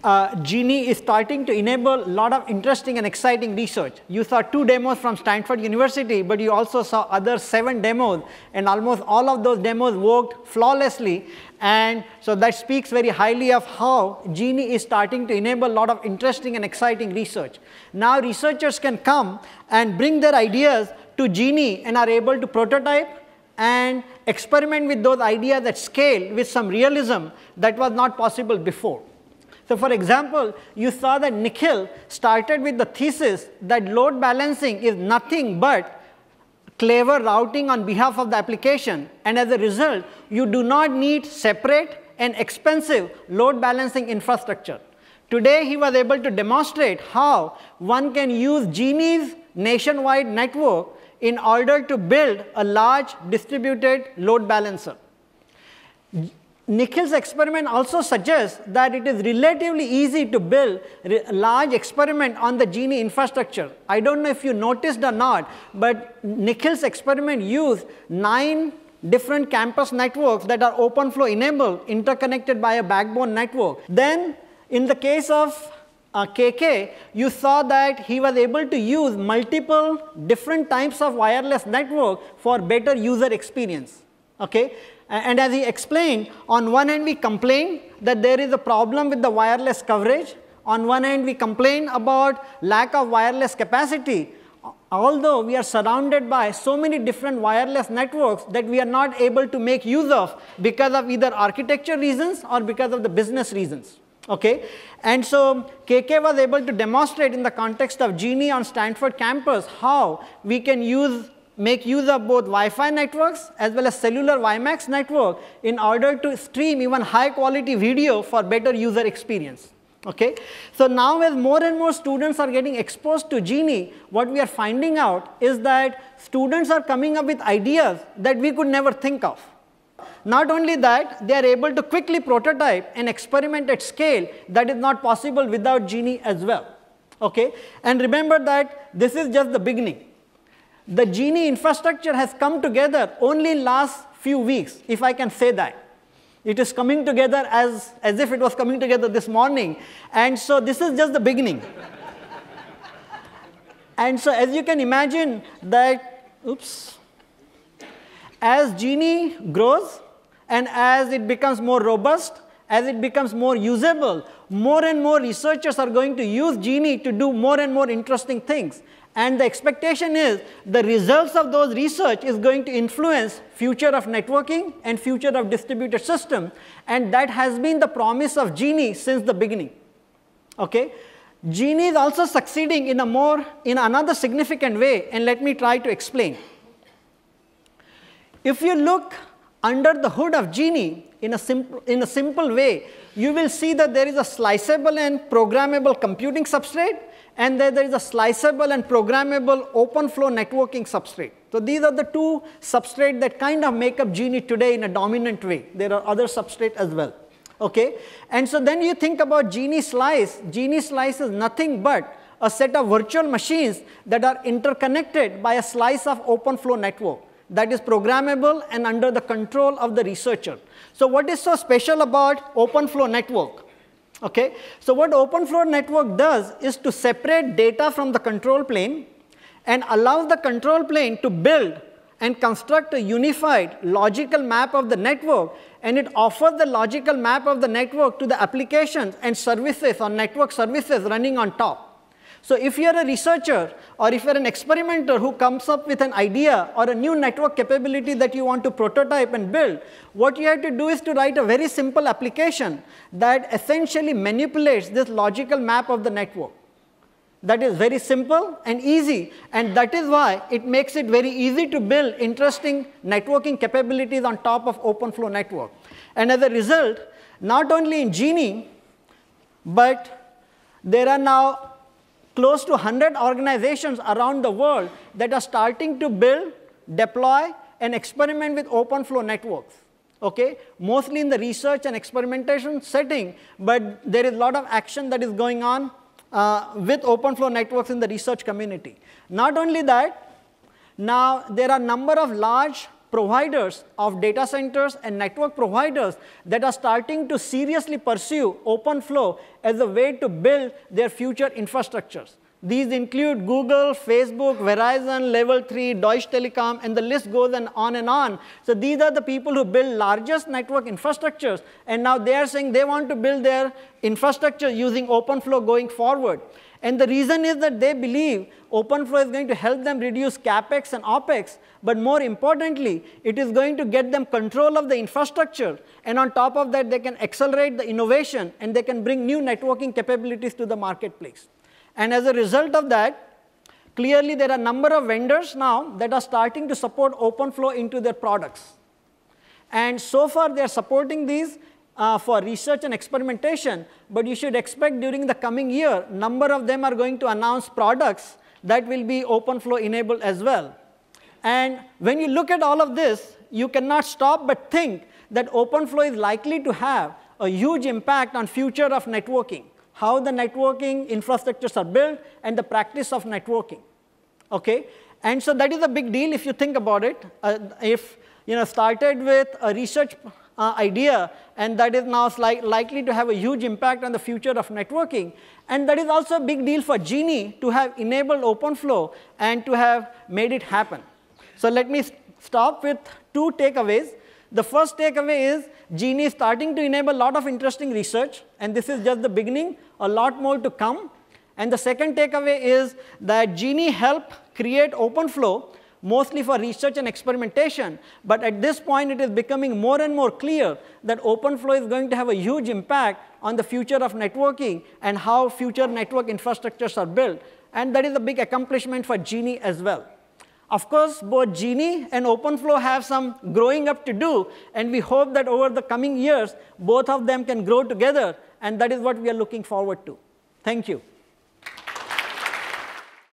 GENI is starting to enable a lot of interesting and exciting research. You saw 2 demos from Stanford University, but you also saw other 7 demos, and almost all of those demos worked flawlessly. And so that speaks very highly of how GENI is starting to enable a lot of interesting and exciting research. Now researchers can come and bring their ideas to GENI and are able to prototype and experiment with those ideas at scale with some realism that was not possible before. So for example, you saw that Nikhil started with the thesis that load balancing is nothing but clever routing on behalf of the application, and as a result, you do not need separate and expensive load balancing infrastructure. Today, he was able to demonstrate how one can use GENI's nationwide network in order to build a large distributed load balancer. Nikhil's experiment also suggests that it is relatively easy to build a large experiment on the GENI infrastructure. I don't know if you noticed or not, but Nikhil's experiment used 9 different campus networks that are OpenFlow enabled, interconnected by a backbone network. Then, in the case of KK, you saw that he was able to use multiple different types of wireless network for better user experience. Okay? And as he explained, on one hand we complain that there is a problem with the wireless coverage. On one hand we complain about lack of wireless capacity. Although we are surrounded by so many different wireless networks that we are not able to make use of because of either architecture reasons or because of the business reasons. Okay? And so KK was able to demonstrate in the context of GENI on Stanford campus how we can make use of both Wi-Fi networks as well as cellular WiMAX network in order to stream even high quality video for better user experience. Okay? So now as more and more students are getting exposed to GENI, what we are finding out is that students are coming up with ideas that we could never think of. Not only that, they are able to quickly prototype and experiment at scale that is not possible without GENI as well. Okay? And remember that this is just the beginning. The GENI infrastructure has come together only in last few weeks, if I can say that. It is coming together as if it was coming together this morning. And so this is just the beginning. And so as you can imagine that, as GENI grows and as it becomes more robust, as it becomes more usable, more and more researchers are going to use GENI to do more and more interesting things. And the expectation is the results of those research is going to influence future of networking and future of distributed system. And that has been the promise of GENI since the beginning. Okay? GENI is also succeeding in another significant way, and let me try to explain. If you look under the hood of GENI in a simple way, you will see that there is a sliceable and programmable computing substrate, and then there is a sliceable and programmable OpenFlow networking substrate. So these are the 2 substrates that kind of make up GENI today in a dominant way. There are other substrates as well. Okay? And so then you think about GENI Slice. GENI Slice is nothing but a set of virtual machines that are interconnected by a slice of OpenFlow network that is programmable and under the control of the researcher. So what is so special about OpenFlow network? Okay? So what OpenFlow network does is to separate data from the control plane and allows the control plane to build and construct a unified logical map of the network, and it offers the logical map of the network to the applications and services or network services running on top. So if you are a researcher or if you are an experimenter who comes up with an idea or a new network capability that you want to prototype and build, what you have to do is to write a very simple application that essentially manipulates this logical map of the network. That is very simple and easy, and that is why it makes it very easy to build interesting networking capabilities on top of OpenFlow network. And as a result, not only in GENI, but there are now close to 100 organizations around the world that are starting to build, deploy, and experiment with OpenFlow networks. Okay? Mostly in the research and experimentation setting, but there is a lot of action that is going on with OpenFlow networks in the research community. Not only that, now there are a number of large providers of data centers and network providers that are starting to seriously pursue OpenFlow as a way to build their future infrastructures. These include Google, Facebook, Verizon, Level 3, Deutsche Telekom, and the list goes on and on. So these are the people who build largest network infrastructures, and now they are saying they want to build their infrastructure using OpenFlow going forward. And the reason is that they believe OpenFlow is going to help them reduce CapEx and OpEx, but more importantly, it is going to get them control of the infrastructure, and on top of that, they can accelerate the innovation, and they can bring new networking capabilities to the marketplace. And as a result of that, clearly there are a number of vendors now that are starting to support OpenFlow into their products. And so far, they are supporting these for research and experimentation, but you should expect during the coming year, a number of them are going to announce products that will be OpenFlow enabled as well. And when you look at all of this, you cannot stop but think that OpenFlow is likely to have a huge impact on future of networking, how the networking infrastructures are built, and the practice of networking. Okay? And so that is a big deal if you think about it. If started with a research idea, and that is now likely to have a huge impact on the future of networking. And that is also a big deal for GENI to have enabled OpenFlow and to have made it happen. So let me stop with two takeaways. The first takeaway is GENI is starting to enable a lot of interesting research, and this is just the beginning, a lot more to come. And the second takeaway is that GENI helped create OpenFlow mostly for research and experimentation, but at this point it is becoming more and more clear that OpenFlow is going to have a huge impact on the future of networking and how future network infrastructures are built, and that is a big accomplishment for GENI as well. Of course, both GENI and OpenFlow have some growing up to do, and we hope that over the coming years, both of them can grow together, and that is what we are looking forward to. Thank you.